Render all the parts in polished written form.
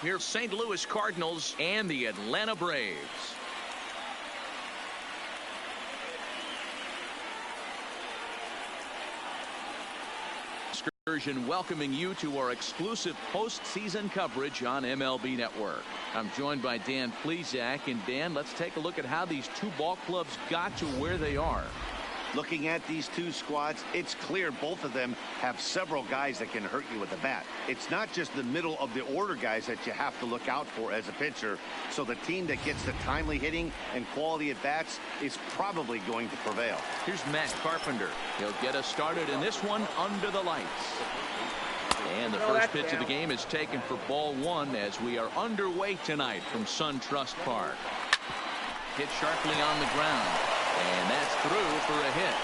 Here's St. Louis Cardinals and the Atlanta Braves. Welcoming you to our exclusive postseason coverage on MLB Network. I'm joined by Dan Plesac, and Dan, let's take a look at how these two ball clubs got to where they are. Looking at these two squads, it's clear both of them have several guys that can hurt you with the bat. It's not just the middle of the order guys that you have to look out for as a pitcher. So the team that gets the timely hitting and quality at bats is probably going to prevail. Here's Matt Carpenter. He'll get us started in this one under the lights. And the first pitch of the game is taken for ball one as we are underway tonight from SunTrust Park. Hit sharply on the ground. And that's through for a hit.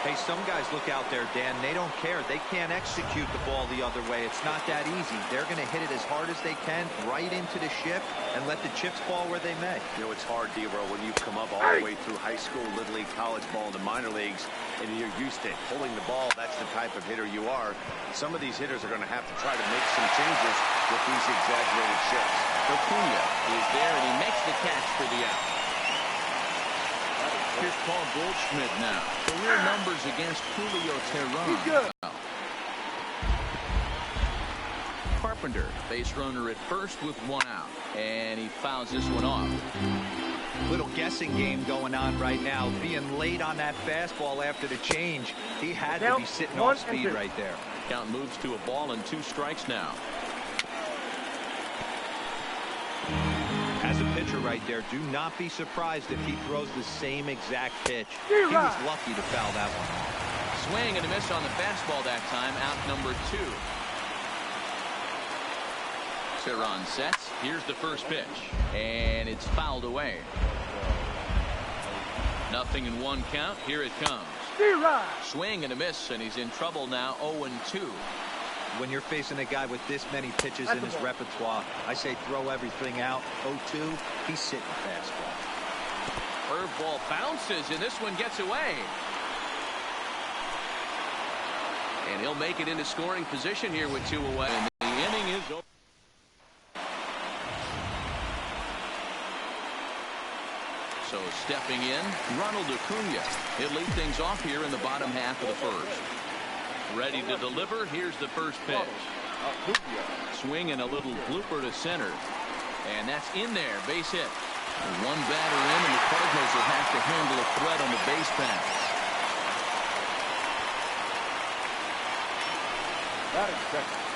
Hey, some guys look out there, Dan. They don't care. They can't execute the ball the other way. It's not that easy. They're going to hit it as hard as they can right into the shift and let the chips fall where they may. You know, it's hard, D-Row, when you come up all the way through high school, little league, college ball, and the minor leagues, and you're used to pulling the ball. That's the type of hitter you are. Some of these hitters are going to have to try to make some changes with these exaggerated shifts. Acuna is there, and he makes the catch for the out. Here's Paul Goldschmidt now. Career numbers against Julio Teheran. He's good. Carpenter, base runner at first with one out. And he fouls this one off. Little guessing game going on right now. Being late on that fastball after the change. He had to be sitting off speed right there. Count moves to a ball and 2 strikes now. As a pitcher right there, do not be surprised if he throws the same exact pitch. He was lucky to foul that one. Swing and a miss on the fastball that time. Out number 2. Teheran sets. Here's the first pitch. And it's fouled away. 0-1 count. Here it comes. Swing and a miss, and he's in trouble now. 0-2. When you're facing a guy with this many pitches in his repertoire, I say throw everything out. 0-2, he's sitting fastball. Curveball bounces, and this one gets away. And he'll make it into scoring position here with 2 away. And the inning is over. So stepping in, Ronald Acuna. He'll lead things off here in the bottom half of the first. Ready to deliver. Here's the first pitch. Swing and a little blooper to center. And that's in there. Base hit. One batter in, and the Cardinals will have to handle a threat on the base pass.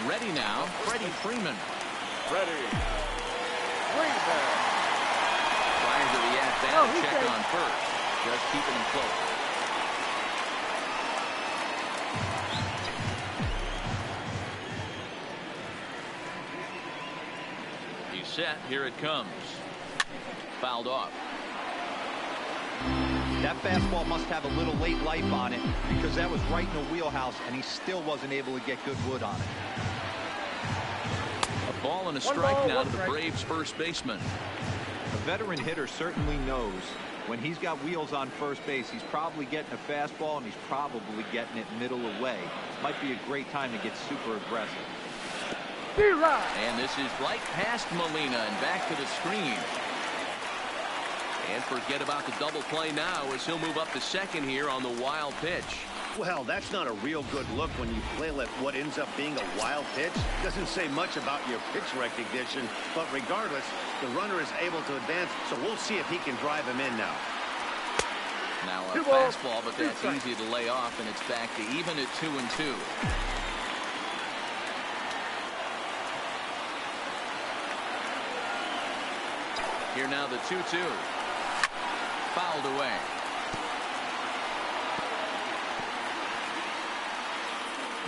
Ready now, Freddie Freeman. Prior to the at-bat, check on first. Just keeping him close. Set. Here it comes. Fouled off. That fastball must have a little late life on it because that was right in the wheelhouse and he still wasn't able to get good wood on it. A ball and a strike now to the Braves first baseman. A veteran hitter certainly knows when he's got wheels on first base, he's probably getting a fastball and he's probably getting it middle away. Might be a great time to get super aggressive. And this is right past Molina and back to the screen. And forget about the double play now as he'll move up to second here on the wild pitch. Well, that's not a real good look when you flail at what ends up being a wild pitch. Doesn't say much about your pitch recognition, but regardless, the runner is able to advance, so we'll see if he can drive him in now. Now a fastball, but that's easy to lay off, and it's back to even at 2-2. Here now the 2-2. Fouled away.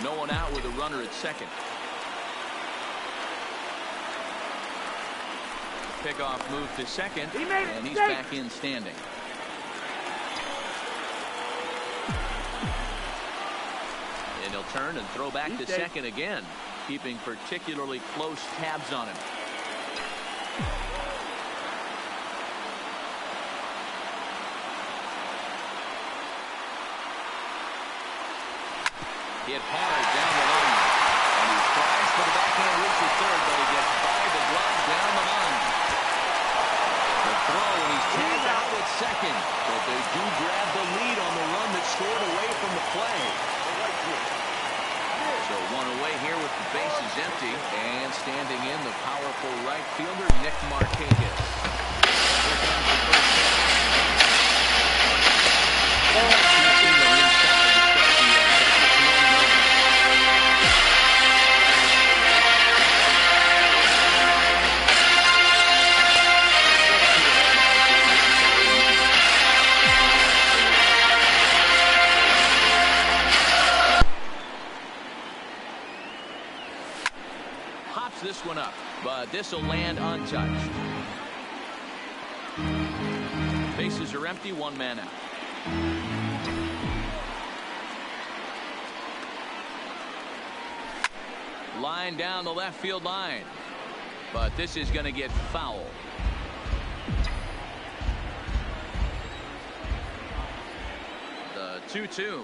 No one out with a runner at second. Pickoff move to second, and he's back in standing. And he'll turn and throw back to second again, keeping particularly close tabs on him. Hit hard down the line, and he tries to to third, but he gets by the glove down the line. The throw, and he's tagged out at second. But they do grab the lead on the run that scored away from the play. So one away here with the bases empty. And standing in, the powerful right fielder, Nick Markakis. Here comes the first pitch. Hops this one up, but this will land untouched. Bases are empty, one man out. Line down the left field line, but this is going to get foul. The 2-2.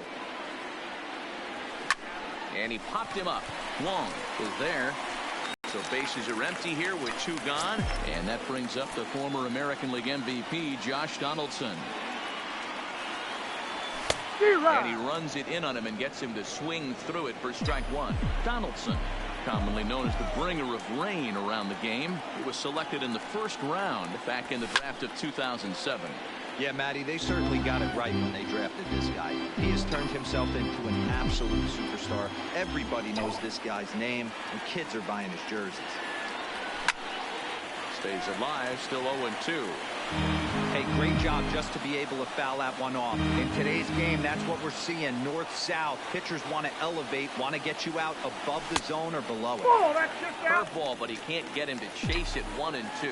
And he popped him up. Wong is there. So bases are empty here with two gone. And that brings up the former American League MVP, Josh Donaldson. And he runs it in on him and gets him to swing through it for strike one. Donaldson, commonly known as the bringer of rain around the game. He was selected in the first round back in the draft of 2007. Yeah, Matty, they certainly got it right when they drafted this guy. He has turned himself into an absolute superstar. Everybody knows this guy's name, and kids are buying his jerseys. Stays alive, still 0-2. Hey, great job just to be able to foul that one off. In today's game, that's what we're seeing. North-south. Pitchers want to elevate, want to get you out above the zone or below it. Oh, that's just out. Curveball, but he can't get him to chase it 1-2.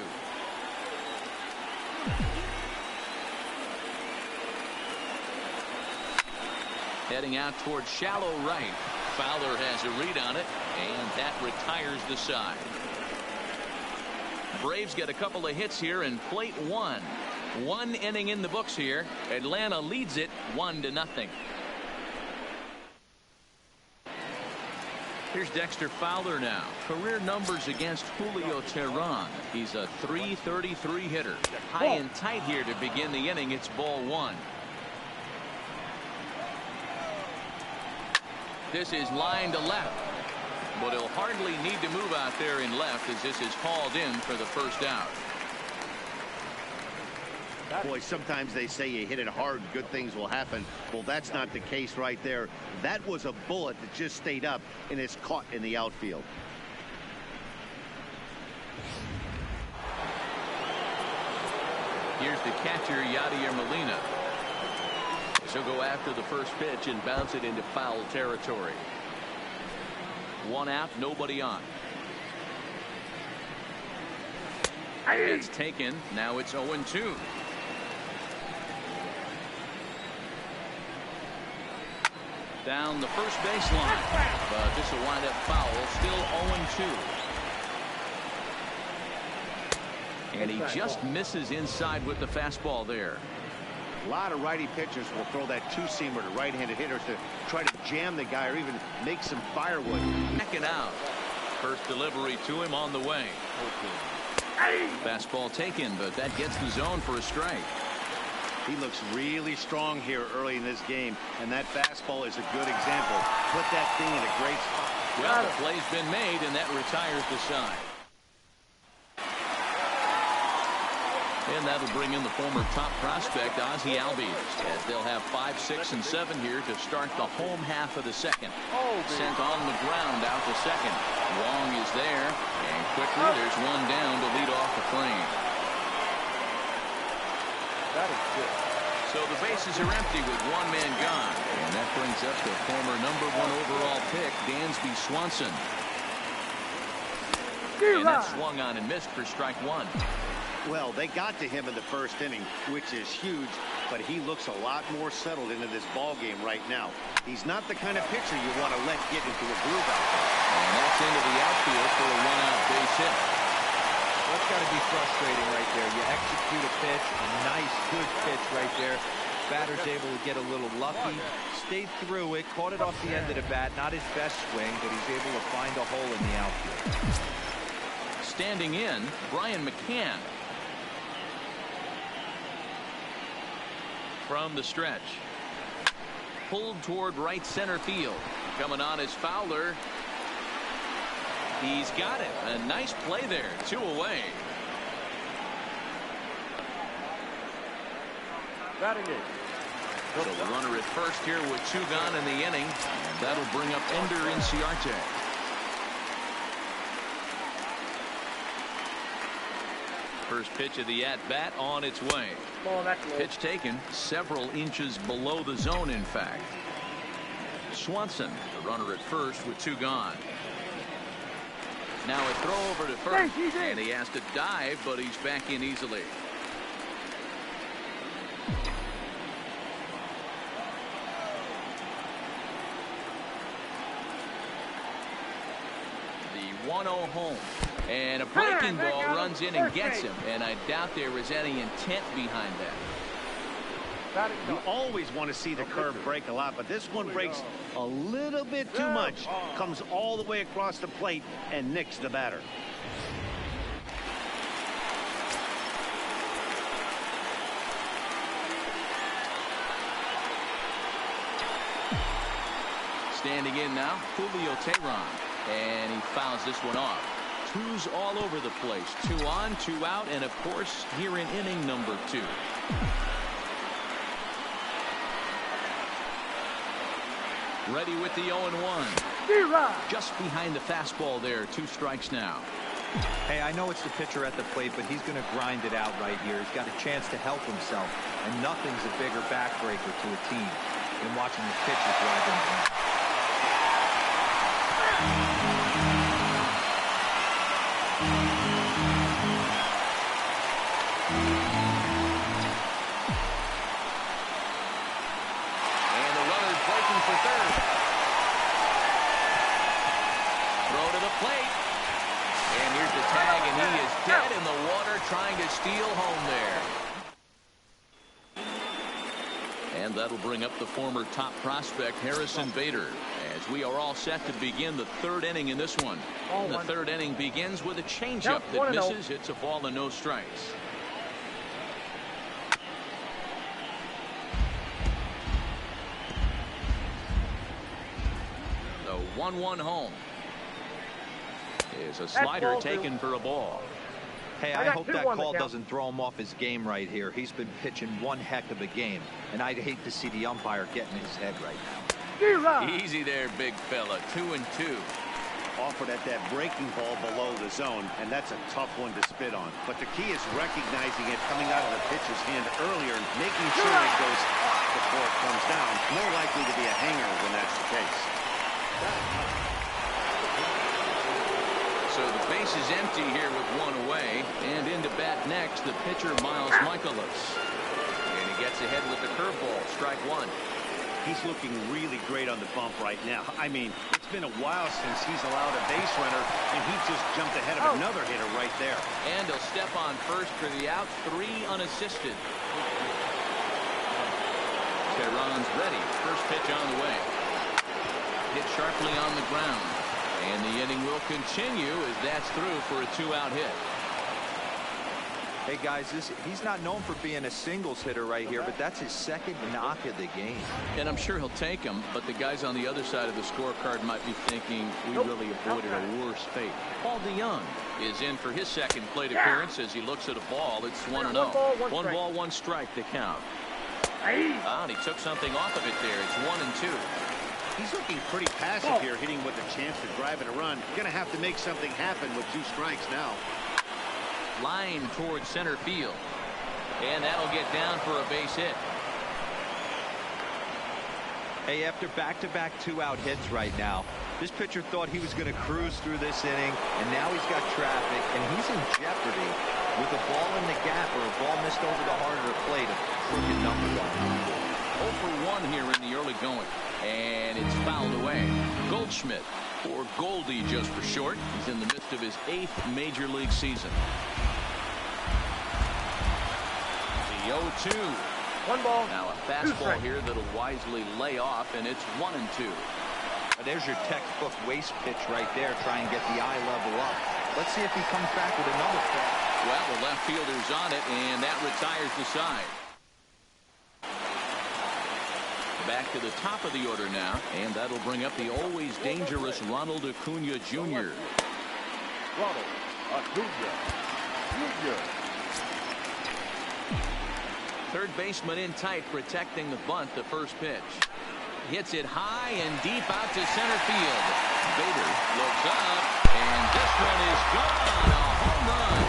Heading out towards shallow right. Fowler has a read on it, and that retires the side. Braves get a couple of hits here in plate one. One inning in the books here. Atlanta leads it 1-0. Here's Dexter Fowler now. Career numbers against Julio Teheran. He's a .333 hitter. High and tight here to begin the inning. It's ball one. This is line to left, but he'll hardly need to move out there in left as this is hauled in for the first out. Boy, sometimes they say you hit it hard, good things will happen. Well, that's not the case right there. That was a bullet that just stayed up and is caught in the outfield. Here's the catcher, Yadier Molina. He'll go after the first pitch and bounce it into foul territory. One out, nobody on. It's taken. Now it's 0-2. Down the first baseline. But this will wind up foul. Still 0-2. And he just misses inside with the fastball there. A lot of righty pitchers will throw that two-seamer to right-handed hitters to try to jam the guy or even make some firewood. Second out. First delivery to him on the way. Fastball taken, but that gets the zone for a strike. He looks really strong here early in this game, and that fastball is a good example. Put that thing in a great spot. Well, the play's been made, and that retires the side. And that'll bring in the former top prospect, Ozzie Albies, as they'll have 5, 6, and 7 here to start the home half of the second. Sent on the ground out to second. Wong is there, and quickly there's one down to lead off the frame. That is good. So the bases are empty with one man gone. And that brings up the former #1 overall pick, Dansby Swanson. And that swung on and missed for strike one. Well, they got to him in the first inning, which is huge, but he looks a lot more settled into this ball game right now. He's not the kind of pitcher you want to let get into a groove out there. And that's into the outfield for a one-out base hit. That's got to be frustrating right there. You execute a pitch, a nice, good pitch right there. Batter's able to get a little lucky, stayed through it, caught it off the end of the bat. Not his best swing, but he's able to find a hole in the outfield. Standing in, Brian McCann. From the stretch. Pulled toward right center field. Coming on is Fowler. He's got it. A nice play there. 2 away. Batting it. So the runner at first here with 2 gone in the inning. And that'll bring up Ender Inciarte. First pitch of the at-bat on its way. Pitch taken several inches below the zone, in fact. Swanson, the runner at first with 2 gone. Now a throw over to first, and he has to dive, but he's back in easily. The 1-0 home. And a breaking ball runs in and gets him. And I doubt there was any intent behind that. You always want to see the curve break a lot, but this one breaks a little bit too much. Comes all the way across the plate and nicks the batter. Standing in now, Julio Teheran. And he fouls this one off. 2's all over the place. 2 on, 2 out, and of course here in inning number 2. Ready with the 0-1. Just behind the fastball there. 2 strikes now. Hey, I know it's the pitcher at the plate, but he's going to grind it out right here. He's got a chance to help himself, and nothing's a bigger backbreaker to a team than watching the pitcher drive him down. Dead in the water, trying to steal home there. And that'll bring up the former top prospect Harrison Bader, as we are all set to begin the 3rd inning in this one. The 3rd inning begins with a changeup that misses. It's a ball and no strikes. The 1-1 home is a slider taken for a ball. Hey, I hope that call doesn't throw him off his game right here. He's been pitching one heck of a game, and I'd hate to see the umpire get in his head right now. Easy there, big fella. 2-2. Offered at that breaking ball below the zone, and that's a tough one to spit on. But the key is recognizing it coming out of the pitcher's hand earlier and making sure it goes up before it comes down. More likely to be a hanger when that's the case. So the base is empty here with 1 away, and into bat next the pitcher Miles Michaelis, and he gets ahead with the curveball. Strike 1. He's looking really great on the bump right now. I mean, it's been a while since he's allowed a base runner, and he just jumped ahead of another hitter right there. And he'll step on first for the out. 3 unassisted. Teheran's ready. First pitch on the way. Hit sharply on the ground. And the inning will continue as that's through for a 2-out hit. Hey, guys, he's not known for being a singles hitter right here, but that's his 2nd knock of the game. And I'm sure he'll take him, but the guys on the other side of the scorecard might be thinking we really avoided a worse fate. Paul DeYoung is in for his 2nd plate appearance as he looks at a ball. It's 1-0. 1 ball, 1 strike to count. And he took something off of it there. It's 1-2. He's looking pretty passive here, hitting with a chance to drive in a run. Going to have to make something happen with 2 strikes now. Line towards center field. And that'll get down for a base hit. Hey, after back-to-back 2-out hits right now, this pitcher thought he was going to cruise through this inning, and now he's got traffic, and he's in jeopardy with a ball in the gap or a ball missed over the heart of the plate. A crooked number going on. 0 for 1 here in the early going. And it's fouled away. Goldschmidt, or Goldie just for short. He's in the midst of his 8th major league season. The 0-2. 1 ball. Now a fastball here that'll wisely lay off, and it's 1-2. There's your textbook waist pitch right there. Try and get the eye level up. Let's see if he comes back with another fast. Well, the left fielder's on it, and that retires the side. Back to the top of the order now, and that'll bring up the always dangerous Ronald Acuna Jr. Ronald Acuna Jr. Third baseman in tight, protecting the bunt. The first pitch. Hits it high and deep out to center field. Bader looks up, and this one is gone. A home run.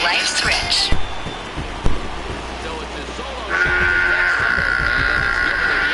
Life switch. So it's a solo shot to left center, and it's given a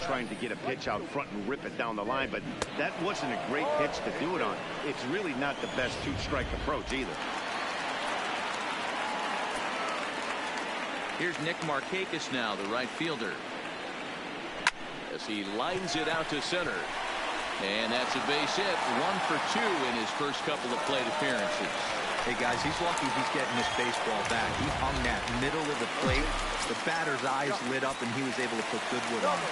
trying to get a pitch out front and rip it down the line, but that wasn't a great pitch to do it on. It's really not the best two-strike approach either. Here's Nick Markakis now, the right fielder, as he lines it out to center. And that's a base hit. 1 for 2 in his first couple of plate appearances. Hey, guys, he's lucky he's getting this baseball back. He hung that middle of the plate. The batter's eyes lit up, and he was able to put good wood on it.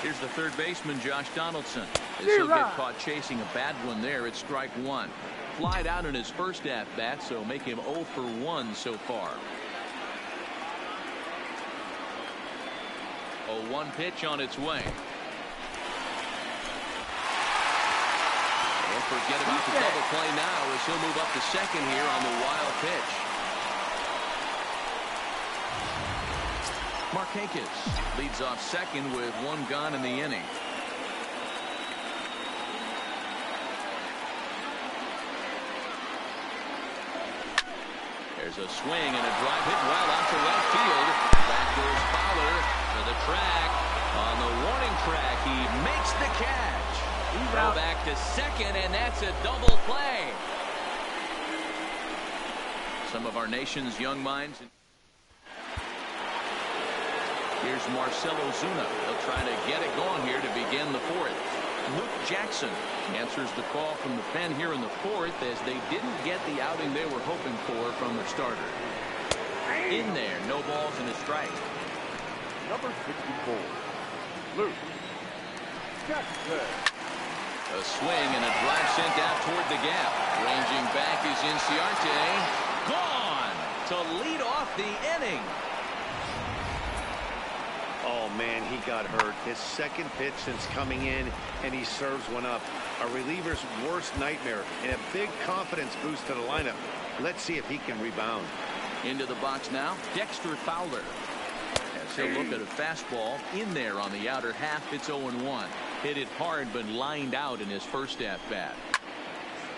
Here's the third baseman, Josh Donaldson. As he'll get caught chasing a bad one there at strike 1. Flied out in his first at-bat, so make him 0 for 1 so far. 0-1 pitch on its way. Don't forget about the double play now as he'll move up to second here on the wild pitch. Markakis leads off second with 1 gone in the inning. There's a swing and a drive hit well out to left field. Back goes Fowler to the track. On the warning track, he makes the catch. Throw back to second, and that's a double play. Some of our nation's young minds. Here's Marcell Ozuna. They'll try to get it going here to begin the 4th. Luke Jackson answers the call from the pen here in the 4th, as they didn't get the outing they were hoping for from their starter. In there, no balls and a strike. Number 64, Luke Jackson. A swing and a drive sent out toward the gap. Ranging back is Inciarte. Gone to lead off the inning. Oh, man, he got hurt. His second pitch since coming in, and he serves one up. A reliever's worst nightmare, and a big confidence boost to the lineup. Let's see if he can rebound. Into the box now, Dexter Fowler. As he'll look at a fastball in there on the outer half. It's 0-1. Hit it hard, but lined out in his first at-bat.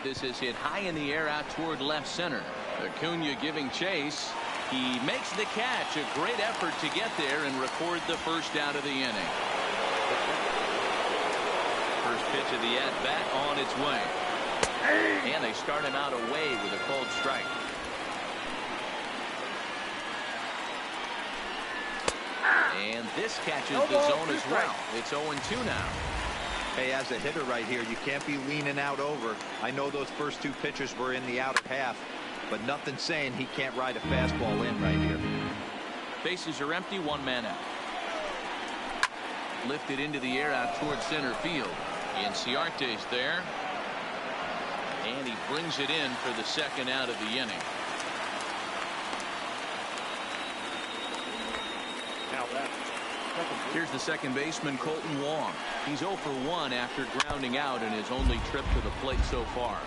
This is hit high in the air out toward left center. Acuna giving chase. He makes the catch. A great effort to get there and record the first out of the inning. First pitch of the at-bat on its way. And they start him out away with a called strike. And this catches the zone as well. It's 0-2 now. Hey, as a hitter right here, you can't be leaning out over. I know those first 2 pitches were in the outer half, but nothing saying he can't ride a fastball in right here. Bases are empty, one man out. Lifted into the air out towards center field. Inciarte's there. And he brings it in for the second out of the inning. Here's the second baseman, Colton Wong. He's 0 for 1 after grounding out in his only trip to the plate so far.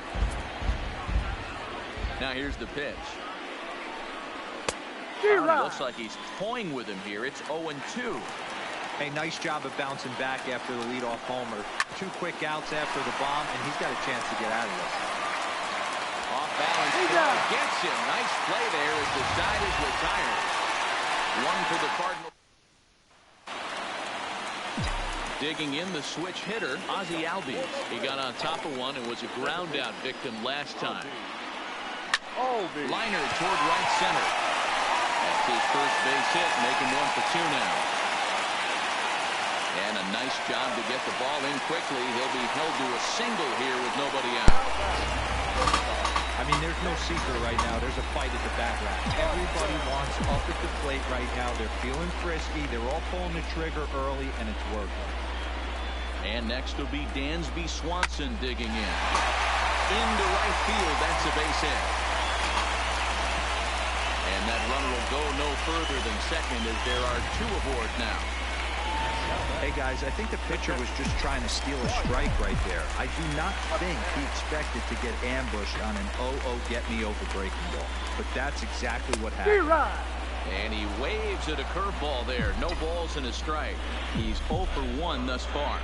Now here's the pitch. Looks like he's toying with him here. It's 0-2. Hey, nice job of bouncing back after the leadoff homer. 2 quick outs after the bomb, and he's got a chance to get out of this. Off balance, gets him. Nice play there as the side is retired. 1 for the Cardinals. Digging in the switch hitter, Ozzie Albies. He got on top of one and was a ground out victim last time. Liner toward right center. That's his first base hit, making 1 for 2 now. And a nice job to get the ball in quickly. He'll be held to a single here with nobody out. I mean, there's no secret right now. There's a fight at the bat rack. Everybody wants up at the plate right now. They're feeling frisky. They're all pulling the trigger early, and it's working. And next will be Dansby Swanson digging in. Into right field. That's a base hit. And that runner will go no further than second as there are 2 aboard now. Hey, guys, I think the pitcher was just trying to steal a strike right there. I do not think he expected to get ambushed on an 0-0 get-me-over breaking ball. But that's exactly what happened. And he waves at a curveball there. No balls and a strike. He's 0 for 1 thus far.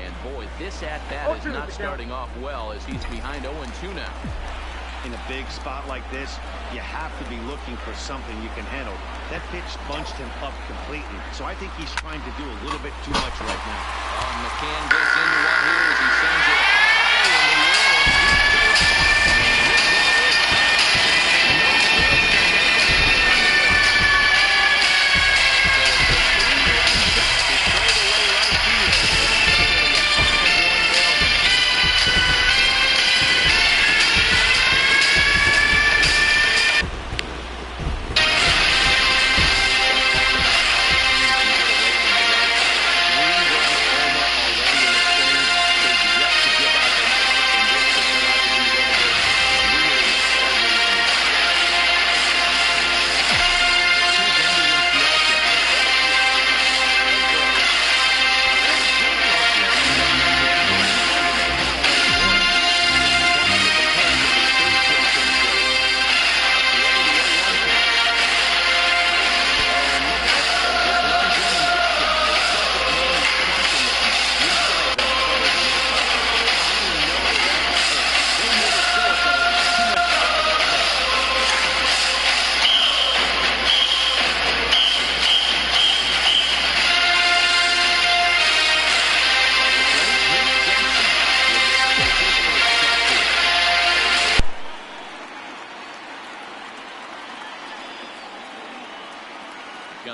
And boy, this at-bat is not starting off well as he's behind 0-2 now. In a big spot like this, you have to be looking for something you can handle. That pitch bunched him up completely, so I think he's trying to do a little bit too much right now. McCann gets into one here as he sends it high in the air.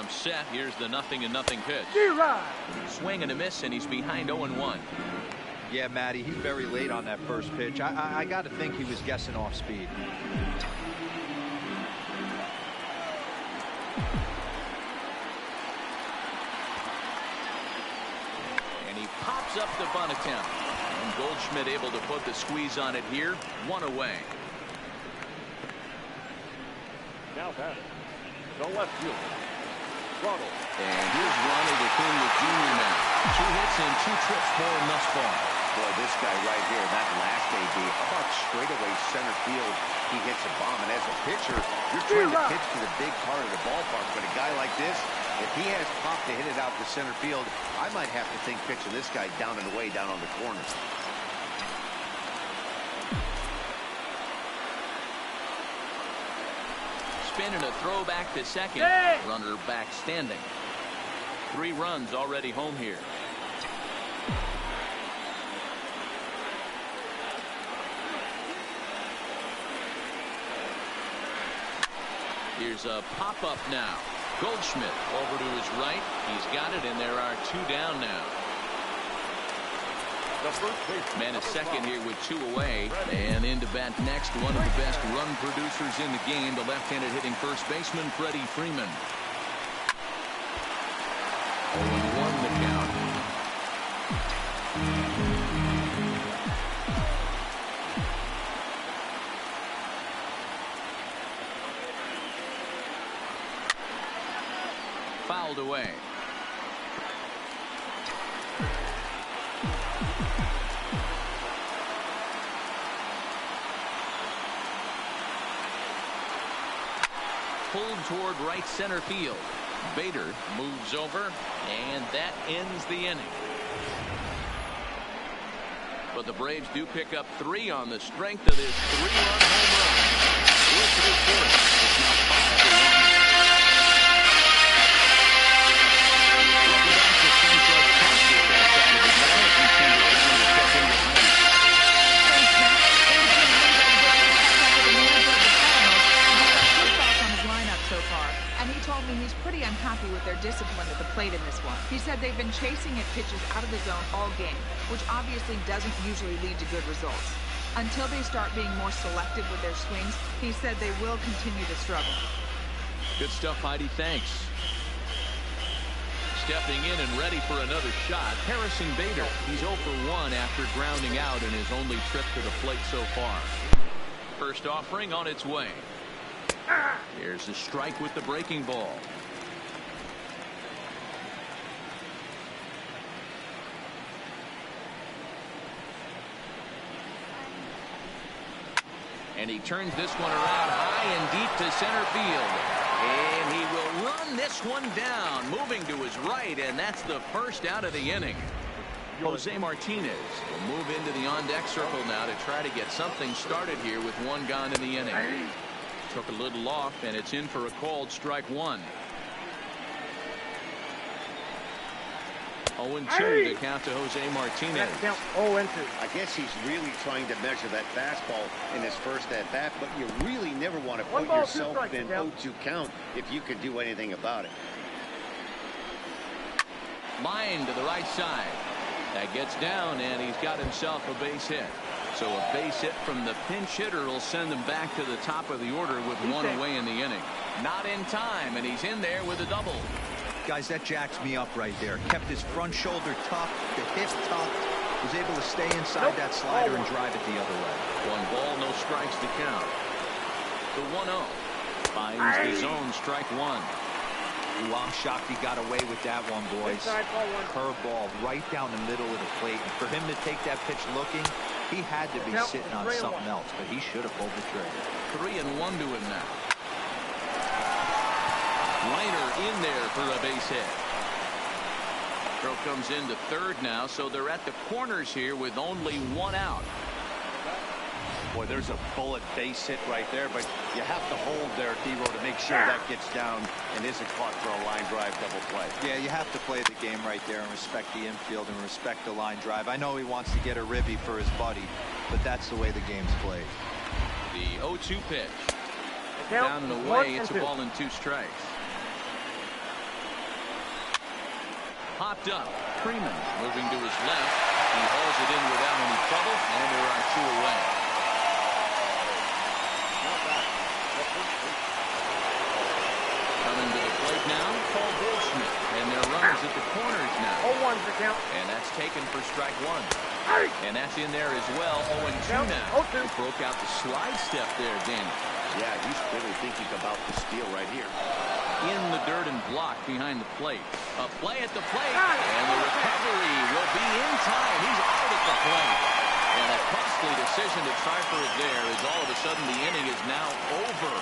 Set. Here's the 0-0 pitch. Swing and a miss, and he's behind 0-1. Yeah, Matty, he's very late on that first pitch. I got to think he was guessing off speed. And he pops up the bunt attempt. And Goldschmidt able to put the squeeze on it here. 1 away. Now batting, the left fielder. And here's Ronald Acuna Jr. now. 2 hits and 2 trips for him thus far. Boy, this guy right here, that last AB, about straightaway center field, he hits a bomb. And as a pitcher, you're trying to pitch to the big part of the ballpark. But a guy like this, if he has pop to hit it out to center field, I might have to think pitching this guy down and away down on the corner. Spin and a throw back to second. Runner back standing. 3 runs already home here. Here's a pop-up now. Goldschmidt over to his right. He's got it, and there are 2 down now. The first baseman. Man is second here with 2 away. And into bat next, one of the best run producers in the game, the left-handed hitting first baseman, Freddie Freeman. 0-1 the count. Fouled away. Pulled toward right center field. Bader moves over, and that ends the inning. But the Braves do pick up 3 on the strength of this 3-run home run. 4-3-4. It's now 5-1. He's pretty unhappy with their discipline at the plate in this one. He said they've been chasing at pitches out of the zone all game, which obviously doesn't usually lead to good results. Until they start being more selective with their swings, he said they will continue to struggle. Good stuff, Heidi. Thanks. Stepping in and ready for another shot, Harrison Bader. He's 0 for 1 after grounding out in his only trip to the plate so far. First offering on its way. Here's the strike with the breaking ball. And he turns this one around high and deep to center field. And he will run this one down, moving to his right, and that's the first out of the inning. Jose Martinez will move into the on-deck circle now to try to get something started here with 1 gone in the inning. Took a little off, and it's in for a called strike 1. 0-2 to count to Jose Martinez. I guess he's really trying to measure that fastball in his first at-bat, but you really never want to put yourself in 0-2 count if you could do anything about it. Line to the right side. That gets down, and he's got himself a base hit. So a base hit from the pinch hitter will send him back to the top of the order with 1 away in the inning. Not in time, and he's in there with a double. Guys, that jacks me up right there. Kept his front shoulder tough, the hip tough, was able to stay inside that slider and drive it the other way. 1 ball, no strikes to count. The 1-0 finds the zone, strike 1. Ooh, I'm shocked he got away with that one, boys. Curveball right down the middle of the plate. And for him to take that pitch looking, he had to be sitting on something else, but he should have pulled the trigger. 3-1 to him now. Liner in there for a base hit. Throw comes into third now, so they're at the corners here with only 1 out. Boy, there's a bullet base hit right there, but you have to hold there, Dero, to make sure that gets down and isn't caught for a line drive double play. Yeah, you have to play the game right there and respect the infield and respect the line drive. I know he wants to get a ribby for his buddy, but that's the way the game's played. The 0-2 pitch. Down and away, it's a ball and 2 strikes. Popped up. Freeman moving to his left. He hauls it in without any trouble, and there are 2 away. Coming to the plate now, Paul Goldschmidt, and their runners at the corners now. 0-1 for count. And that's taken for strike 1. And that's in there as well. 0-2 now. He broke out the slide step there, Danny. Yeah, he's really thinking about the steal right here. In the dirt and blocked behind the plate. A play at the plate, and the recovery will be in time. He's out at the plate. And a costly decision to try for it there, as all of a sudden the inning is now over.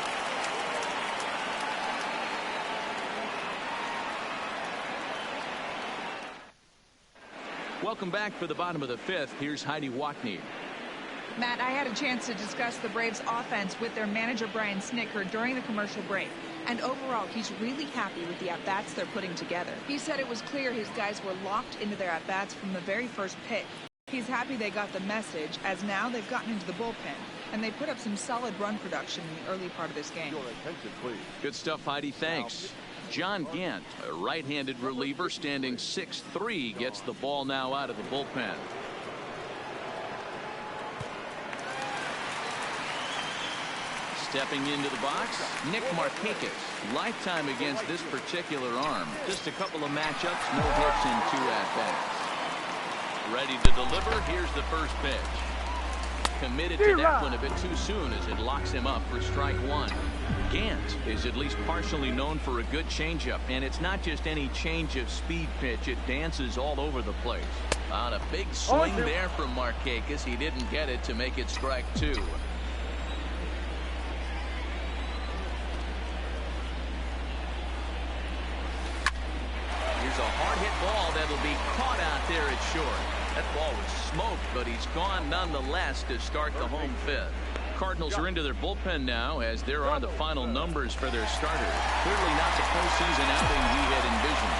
Welcome back for the bottom of the 5th. Here's Heidi Watney. Matt, I had a chance to discuss the Braves offense with their manager Brian Snitker during the commercial break. And overall, he's really happy with the at-bats they're putting together. He said it was clear his guys were locked into their at-bats from the very first pitch. He's happy they got the message, as now they've gotten into the bullpen. And they put up some solid run production in the early part of this game. Your attention, please. Good stuff, Heidi. Thanks. John Gant, a right-handed reliever standing 6'3", gets the ball now out of the bullpen. Stepping into the box, Nick Markakis. Lifetime against this particular arm. Just a couple of matchups, no hits in 2 at-bats. Ready to deliver. Here's the first pitch. Committed to that one a bit too soon as it locks him up for strike 1. Gant is at least partially known for a good changeup, and it's not just any change of speed pitch. It dances all over the place. On a big swing there from Markakis. He didn't get it to make it strike 2. Here's a hard hit ball that'll be caught out there at short. That ball was smoked, but he's gone nonetheless to start the home 5th. Cardinals are into their bullpen now as there are the final numbers for their starters. Clearly not the postseason outing we had envisioned.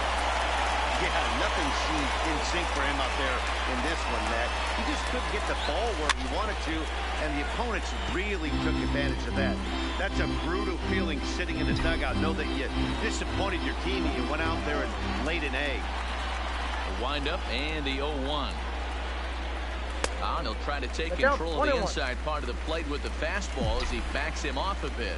Yeah, nothing seemed in sync for him out there in this one, Matt. He just couldn't get the ball where he wanted to, and the opponents really took advantage of that. That's a brutal feeling sitting in the dugout. Know that you disappointed your team and you went out there and laid an egg. The windup and the 0-1. And he'll try to take control of the inside part of the plate with the fastball as he backs him off a bit.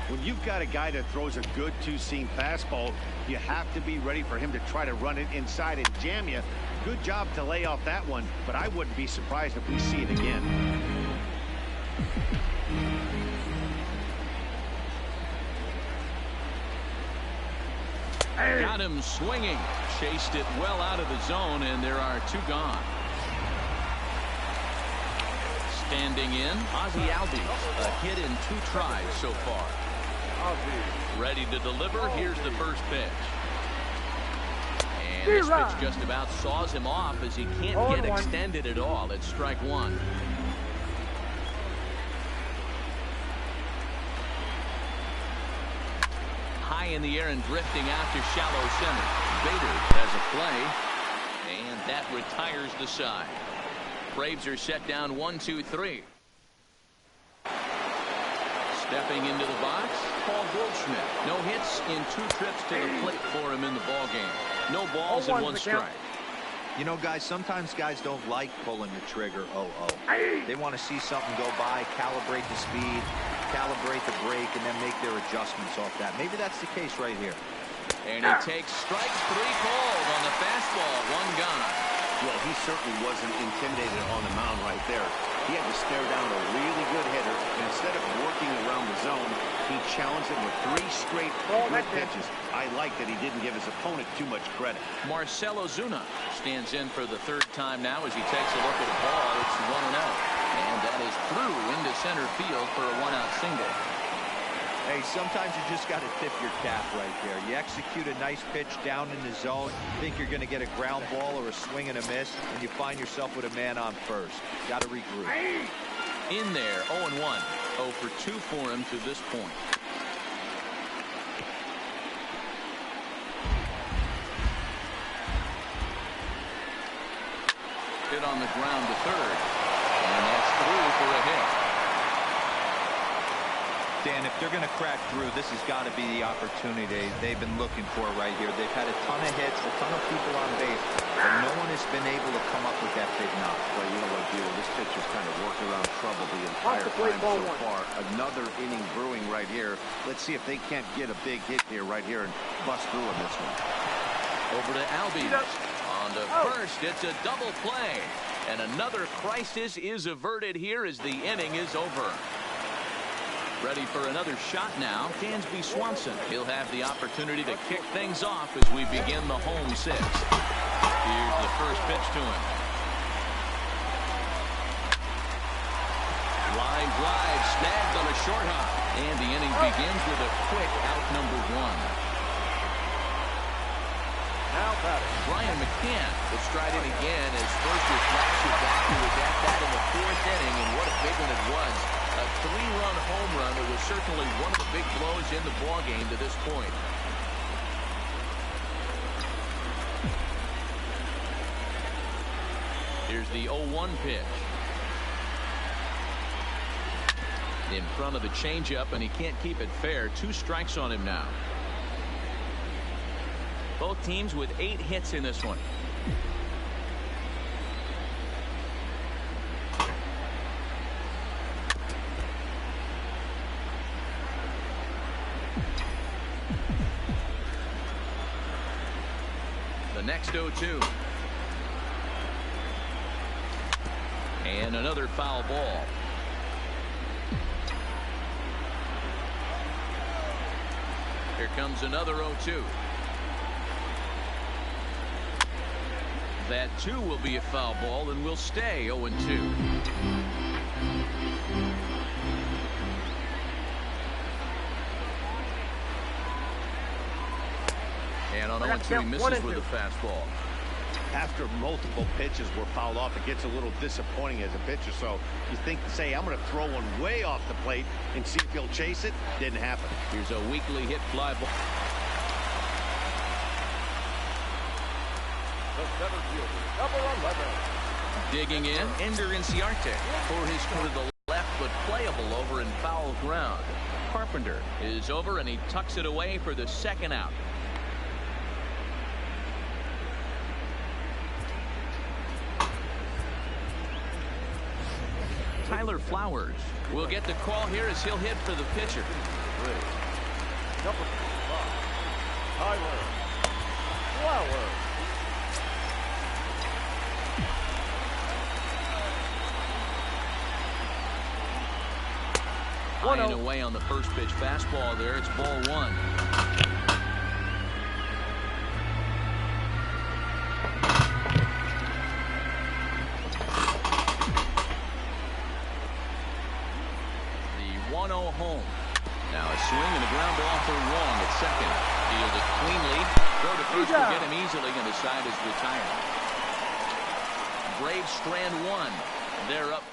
When you've got a guy that throws a good two-seam fastball, you have to be ready for him to try to run it inside and jam you. Good job to lay off that one, but I wouldn't be surprised if we see it again. Got him swinging. Chased it well out of the zone, and there are 2 gone. Standing in, Ozzie Albies. A hit in 2 tries so far. Ready to deliver. Here's the first pitch. And this pitch just about saws him off as he can't get extended at all. It's strike 1. High in the air and drifting out to shallow center. Bader has a play, and that retires the side. Braves are set down 1-2-3. Stepping into the box, Paul Goldschmidt. No hits in 2 trips to the plate for him in the ball game. No balls and 1 strike. You know, guys, sometimes guys don't like pulling the trigger 0-0. They want to see something go by, calibrate the speed, calibrate the break, and then make their adjustments off that. Maybe that's the case right here. And he takes strike 3 called on the fastball. 1 gone. Well, he certainly wasn't intimidated on the mound right there. He had to stare down a really good hitter, and instead of working around the zone, he challenged him with 3 straight good pitches. I like that he didn't give his opponent too much credit. Marcell Ozuna stands in for the 3rd time now as he takes a look at a ball. It's 1-0. And that is through into center field for a 1-out single. Hey, sometimes you just got to tip your cap right there. You execute a nice pitch down in the zone, think you're going to get a ground ball or a swing and a miss, and you find yourself with a man on first. Got to regroup. In there, 0-1. 0 for 2 for him to this point. Hit on the ground to 3rd. And that's through for a hit. Dan, if they're going to crack through, this has got to be the opportunity they've been looking for right here. They've had a ton of hits, a ton of people on base, but no one has been able to come up with that big knock. Well, you know what, Buell, this pitcher's kind of worked around trouble the entire time so far. Another inning brewing right here. Let's see if they can't get a big hit here right here and bust through on this one. Over to Albies. On to first. It's a double play. And another crisis is averted here as the inning is over. Ready for another shot now, Dansby Swanson. He'll have the opportunity to kick things off as we begin the home 6th. Here's the first pitch to him. Line drive snagged on a short hop. And the inning begins with a quick out number 1. Now batting, Brian McCann will stride in again as first reflection back. He was at that in the 4th inning, and what a big one it was. A 3-run home run. It was certainly one of the big blows in the ballgame to this point. Here's the 0-1 pitch. In front of the changeup, and he can't keep it fair. 2 strikes on him now. Both teams with 8 hits in this one. Next 0-2. And another foul ball. Here comes another 0-2. That 2 will be a foul ball and will stay 0-2. And on 0-2 he misses with a fastball. After multiple pitches were fouled off, it gets a little disappointing as a pitcher. So you think to say, I'm going to throw one way off the plate and see if he'll chase it. Didn't happen. Here's a weakly hit fly ball. The center fielder, number 11. Digging in, Ender Inciarte for his to the left, but playable over in foul ground. Carpenter is over, and he tucks it away for the second out. Tyler Flowers will get the call here as he'll hit for the pitcher. Number 5, Tyler Flowers. High and away on the first pitch fastball there. It's ball 1. Home. Now a swing and a ground ball for Wong at second. Fielded cleanly. Throw to first will get him easily, and the side is retired. Braves strand 1. They're up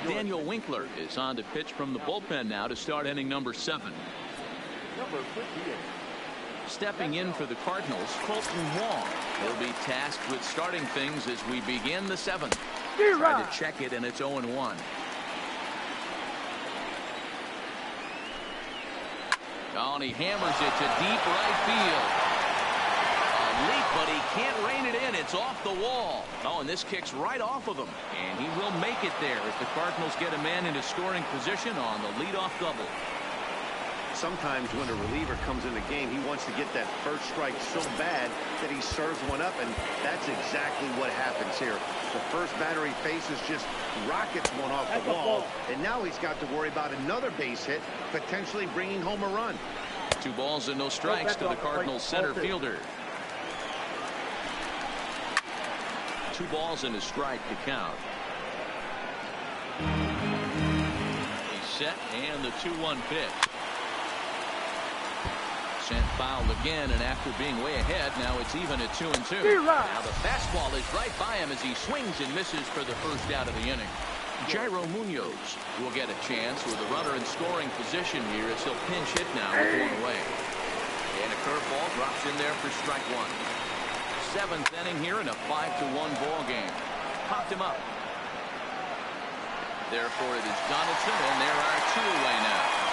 5. Daniel Winkler is on to pitch from the bullpen now to start inning number 7. Number 58. Stepping in for the Cardinals, Colton Wong will be tasked with starting things as we begin the 7th. Try to check it, and it's 0-1. Oh, and he hammers it to deep right field. A leap, but he can't rein it in. It's off the wall. Oh, and this kicks right off of him. And he will make it there as the Cardinals get a man into scoring position on the leadoff double. Sometimes when a reliever comes in the game, he wants to get that first strike so bad that he serves one up, and that's exactly what happens here. The first batter he faces just rockets one off the wall, and now he's got to worry about another base hit, potentially bringing home a run. 2 balls and no strikes to the Cardinals center fielder. 2 balls and a strike to count. He's set, and the 2-1 pitch. Sent foul again, and after being way ahead, now it's even at 2-2. Now the fastball is right by him as he swings and misses for the first out of the inning. Jairo Munoz will get a chance with a runner in scoring position here as he'll pinch hit now with 1 away. And a curveball drops in there for strike 1. 7th inning here in a 5-1 ball game. Popped him up. Therefore it is Donaldson, and there are 2 away now.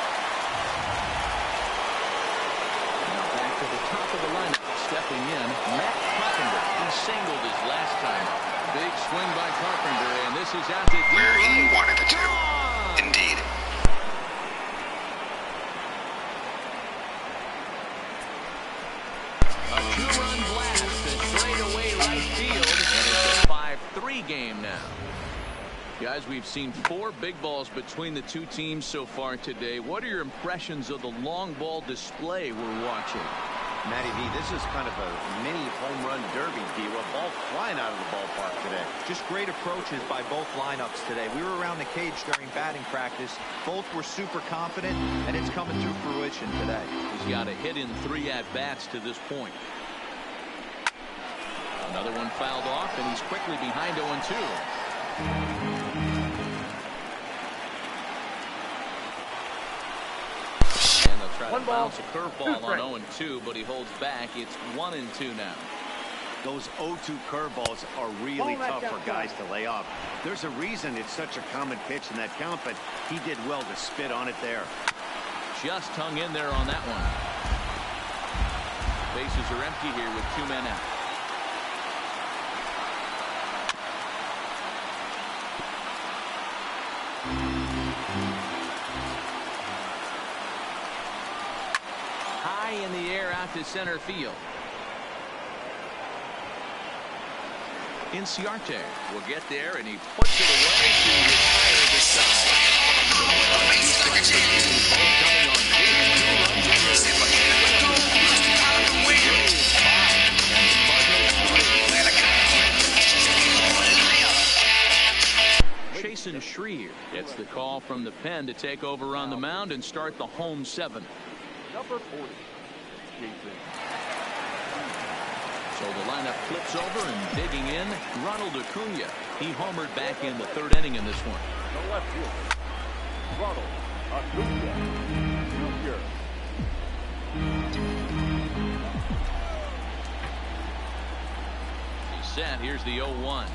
To the top of the lineup, stepping in, Matt Carpenter. He singled his last time. Big swing by Carpenter, and this is out to deep Where he right. wanted it to. Indeed. A 2-run blast to straightaway right field, and it's a 5-3 game now. Guys, we've seen 4 big balls between the 2 teams so far today. What are your impressions of the long ball display we're watching? Matty V, this is kind of a mini home run derby, D. A ball flying out of the ballpark today. Just great approaches by both lineups today. We were around the cage during batting practice. Both were super confident, and it's coming to fruition today. He's got a hit in 3 at-bats to this point. Another one fouled off, and he's quickly behind 0-2. Try to bounce a curveball on 0-2, but he holds back. It's 1-2 now. Those 0-2 curveballs are really tough for guys to lay off. There's a reason it's such a common pitch in that count, but he did well to spit on it there. Just hung in there on that one. Bases are empty here with 2 men out. In the air to center field. Inciarte will get there, and he puts it away to retire this time. Jason Schreier gets the call from the pen to take over on the mound and start the home seventh. Number 40. Jason. So the lineup flips over, and digging in, Ronald Acuna. He homered back in the third inning in this one. The left fielder, Ronald Acuna Jr. He's set. Here's the 0-1.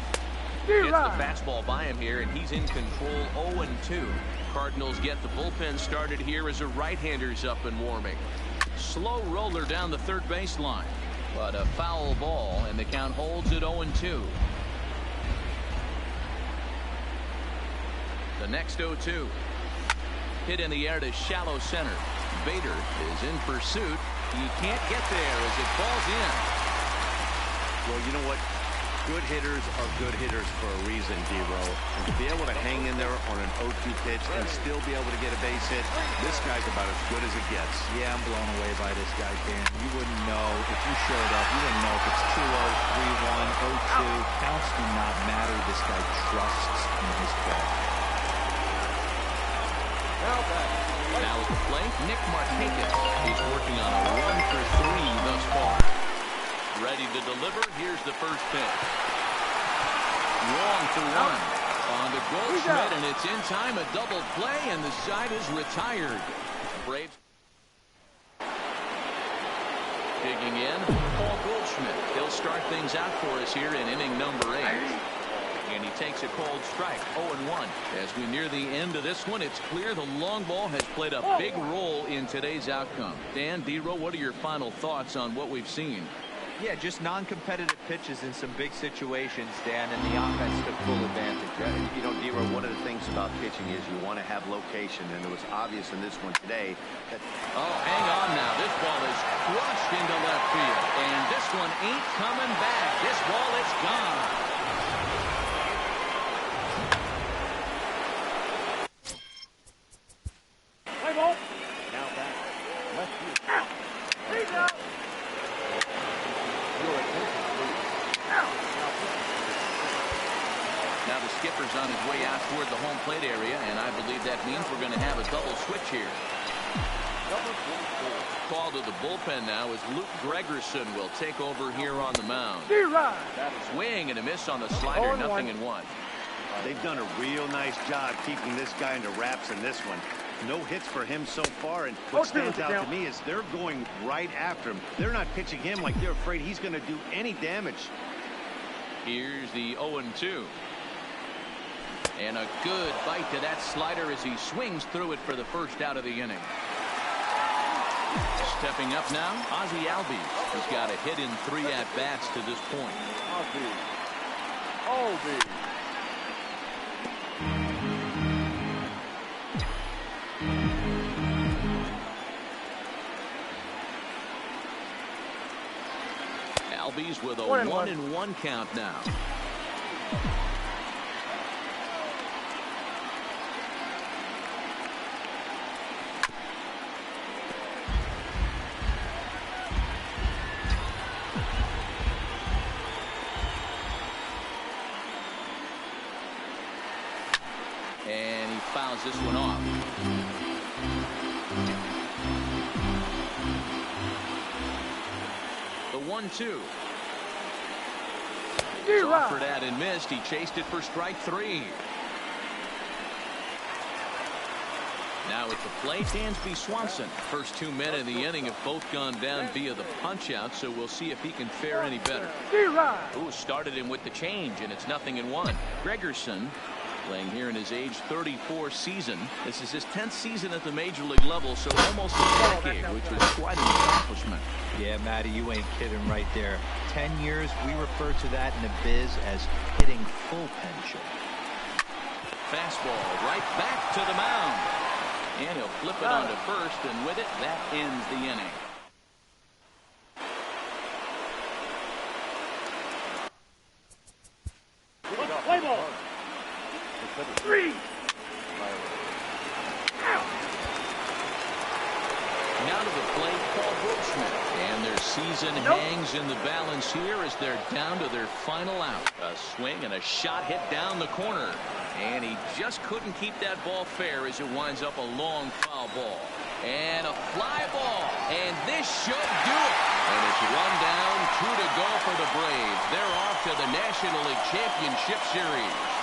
Gets the fastball by him here, and he's in control. 0-2. Cardinals get the bullpen started here as a right-hander's up and warming. Slow roller down the third baseline, but a foul ball, and the count holds at 0-2. The next 0-2. Hit in the air to shallow center. Bader is in pursuit. He can't get there as it falls in. Well, you know what? Good hitters are good hitters for a reason, D-Row. And to be able to hang in there on an 0-2 pitch and still be able to get a base hit, this guy's about as good as it gets. Yeah, I'm blown away by this guy, Dan. You wouldn't know if you showed up. You wouldn't know if it's 2-0, 3-1, 0-2. Counts do not matter. This guy trusts in his ball. Now at the plate, Nick Markakis. He's working on a 1-for-3 thus far. Ready to deliver. Here's the first pitch. Long for one. On to Goldschmidt, and it's in time. A double play, and the side is retired. Braves digging in. Paul Goldschmidt. He'll start things out for us here in inning number 8. And he takes a cold strike. 0-1. As we near the end of this one, it's clear the long ball has played a big role in today's outcome. Dan, D-Row, what are your final thoughts on what we've seen? Yeah, just non-competitive pitches in some big situations, Dan, and the offense took full advantage. You know, D-Row, one of the things about pitching is you want to have location, and it was obvious in this one today that... Oh, hang on now. This ball is crushed into left field, and this one ain't coming back. This ball is gone. Play ball. Now back. Left field. Here you go. Now the skipper's on his way out toward the home plate area, and I believe that means we're going to have a double switch here. Call to the bullpen now as Luke Gregerson will take over here on the mound. Swing and a miss on the slider, 0-1. They've done a real nice job keeping this guy into wraps in this one. No hits for him so far, and what stands out to me is they're going right after him. They're not pitching him like they're afraid he's going to do any damage. Here's the 0-2. And a good bite to that slider as he swings through it for the first out of the inning. Stepping up now, Ozzie Albies. He's got a hit in 3 at-bats to this point. Albies. Albies with a 1-1 count now. And he fouls this one off. The 1-2. Offered at and missed. He chased it for strike 3. Now at the plate, Dansby Swanson. First 2 men in the inning have both gone down via the punch-out, so we'll see if he can fare any better. Ooh, started him with the change, and it's 0-1. Gregerson playing here in his age 34 season. This is his 10th season at the major league level, so almost a decade, which was quite an accomplishment. Yeah, Matty, you ain't kidding right there. 10 years, we refer to that in the biz as hitting full pension. Fastball right back to the mound. And he'll flip it onto first, and with it, that ends the inning. Play ball. 3. Now to the plate, Paul Goldschmidt. And their season hangs in the balance here as they're down to their final out. A swing and a shot hit down the corner. And he just couldn't keep that ball fair as it winds up a long foul ball. And a fly ball. And this should do it. And it's 1 down, 2 to go for the Braves. They're off to the National League Championship Series.